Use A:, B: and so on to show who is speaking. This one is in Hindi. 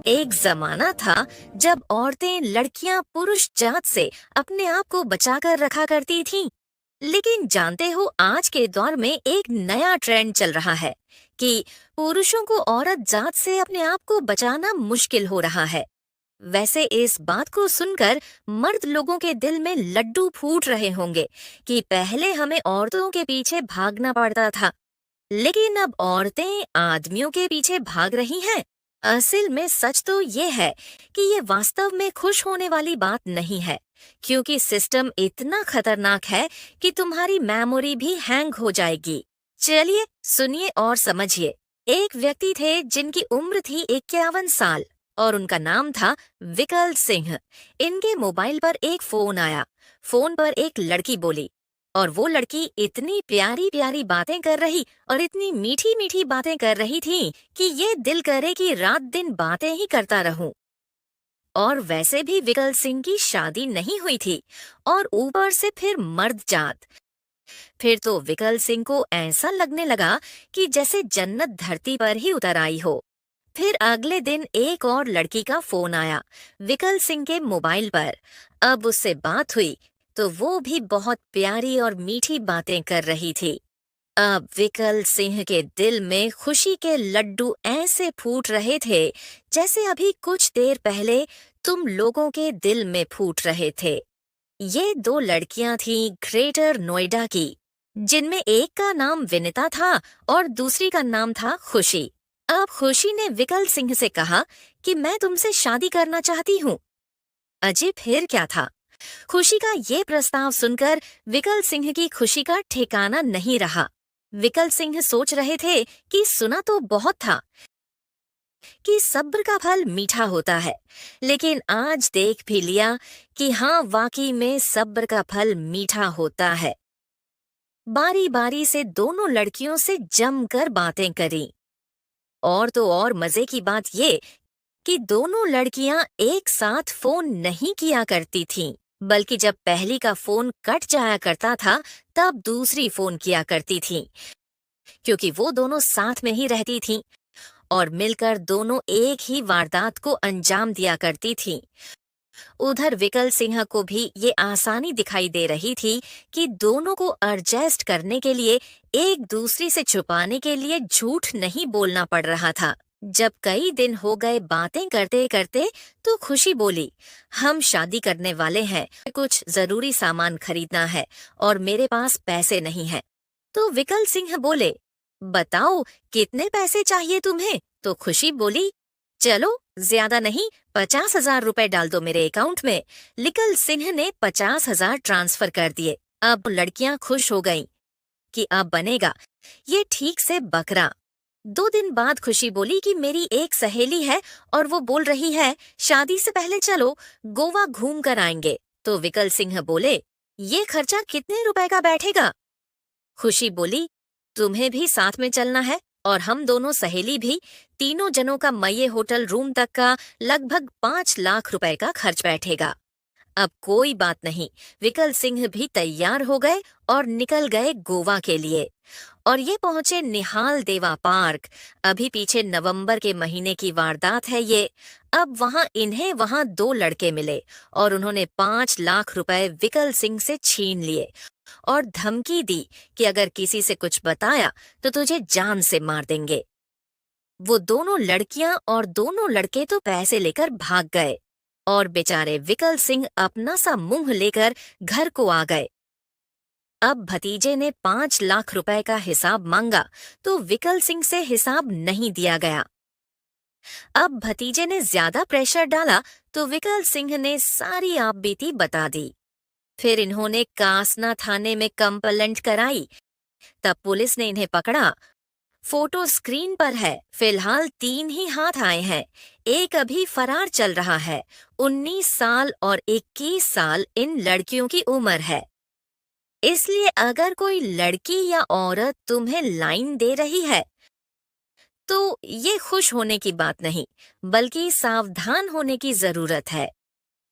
A: एक जमाना था जब औरतें लड़कियां पुरुष जात से अपने आप को बचाकर रखा करती थीं। लेकिन जानते हो आज के दौर में एक नया ट्रेंड चल रहा है कि पुरुषों को औरत जात से अपने आप को बचाना मुश्किल हो रहा है। वैसे इस बात को सुनकर मर्द लोगों के दिल में लड्डू फूट रहे होंगे कि पहले हमें औरतों के पीछे भागना पड़ता था, लेकिन अब औरतें आदमियों के पीछे भाग रही हैं। असल में सच तो ये है कि ये वास्तव में खुश होने वाली बात नहीं है, क्योंकि सिस्टम इतना खतरनाक है कि तुम्हारी मेमोरी भी हैंग हो जाएगी। चलिए सुनिए और समझिए। एक व्यक्ति थे जिनकी उम्र थी 51 साल और उनका नाम था विकल सिंह। इनके मोबाइल पर एक फोन आया। फोन पर एक लड़की बोली और वो लड़की इतनी प्यारी प्यारी बातें कर रही और इतनी मीठी मीठी बातें कर रही थी कि ये दिल करे कि रात दिन बातें ही करता रहूं। और वैसे भी विकल सिंह की शादी नहीं हुई थी और ऊपर से फिर मर्द जात। फिर तो विकल सिंह को ऐसा लगने लगा कि जैसे जन्नत धरती पर ही उतर आई हो। फिर अगले दिन एक और लड़की का फोन आया विकल सिंह के मोबाइल पर। अब उससे बात हुई तो वो भी बहुत प्यारी और मीठी बातें कर रही थी। अब विकल सिंह के दिल में खुशी के लड्डू ऐसे फूट रहे थे जैसे अभी कुछ देर पहले तुम लोगों के दिल में फूट रहे थे। ये दो लड़कियां थीं ग्रेटर नोएडा की, जिनमें एक का नाम विनिता था और दूसरी का नाम था खुशी। अब खुशी ने विकल सिंह से कहा कि मैं तुमसे शादी करना चाहती हूँ। अजय फिर क्या था। खुशी का ये प्रस्ताव सुनकर विकल सिंह की खुशी का ठिकाना नहीं रहा। विकल सिंह सोच रहे थे कि सुना तो बहुत था कि सब्र का फल मीठा होता है, लेकिन आज देख भी लिया कि हाँ वाकई में सब्र का फल मीठा होता है। बारी बारी से दोनों लड़कियों से जमकर बातें करी। और तो और मजे की बात ये कि दोनों लड़कियां एक साथ फोन नहीं किया करती थीं, बल्कि जब पहली का फोन कट जाया करता था तब दूसरी फोन किया करती थीं, क्योंकि वो दोनों साथ में ही रहती थीं और मिलकर दोनों एक ही वारदात को अंजाम दिया करती थीं। उधर विकल सिंह को भी ये आसानी दिखाई दे रही थी कि दोनों को एडजस्ट करने के लिए एक दूसरे से छुपाने के लिए झूठ नहीं बोलना पड़ रहा था। जब कई दिन हो गए बातें करते करते तो खुशी बोली, हम शादी करने वाले हैं, कुछ जरूरी सामान खरीदना है और मेरे पास पैसे नहीं हैं। तो विकल सिंह बोले, बताओ कितने पैसे चाहिए तुम्हें? तो खुशी बोली, चलो ज्यादा नहीं, 50,000 रुपए डाल दो मेरे अकाउंट में। विकल सिंह ने 50,000 ट्रांसफर कर दिए। अब लड़कियां खुश हो गईं कि अब बनेगा ये ठीक से बकरा। 2 दिन बाद खुशी बोली कि मेरी एक सहेली है और वो बोल रही है शादी से पहले चलो गोवा घूम कर आएंगे। तो विकल सिंह बोले, ये खर्चा कितने रुपए का बैठेगा? खुशी बोली, तुम्हें भी साथ में चलना है और हम दोनों सहेली भी, तीनों जनों का मये होटल रूम तक का लगभग 5 लाख रुपए का खर्च बैठेगा। अब कोई बात नहीं, विकल सिंह भी तैयार हो गए और निकल गए गोवा के लिए। और ये पहुंचे निहाल देवा पार्क। अभी पीछे नवंबर के महीने की वारदात है ये। अब वहां 2 लड़के मिले और उन्होंने 5 लाख रुपए विकल सिंह से छीन लिए और धमकी दी कि अगर किसी से कुछ बताया तो तुझे जान से मार देंगे। वो दोनों लड़कियां और दोनों लड़के तो पैसे लेकर भाग गए और बेचारे विकल सिंह अपना सा मुंह लेकर घर को आ गए। अब भतीजे ने 5 लाख रुपए का हिसाब मांगा तो विकल सिंह से हिसाब नहीं दिया गया। अब भतीजे ने ज्यादा प्रेशर डाला तो विकल सिंह ने सारी आपबीती बता दी। फिर इन्होंने कासना थाने में कंप्लेंट कराई। तब पुलिस ने इन्हें पकड़ा। फोटो स्क्रीन पर है। फिलहाल 3 ही हाथ आए हैं, एक अभी फरार चल रहा है। 19 साल और 21 साल इन लड़कियों की उम्र है। इसलिए अगर कोई लड़की या औरत तुम्हें लाइन दे रही है तो ये खुश होने की बात नहीं, बल्कि सावधान होने की जरूरत है।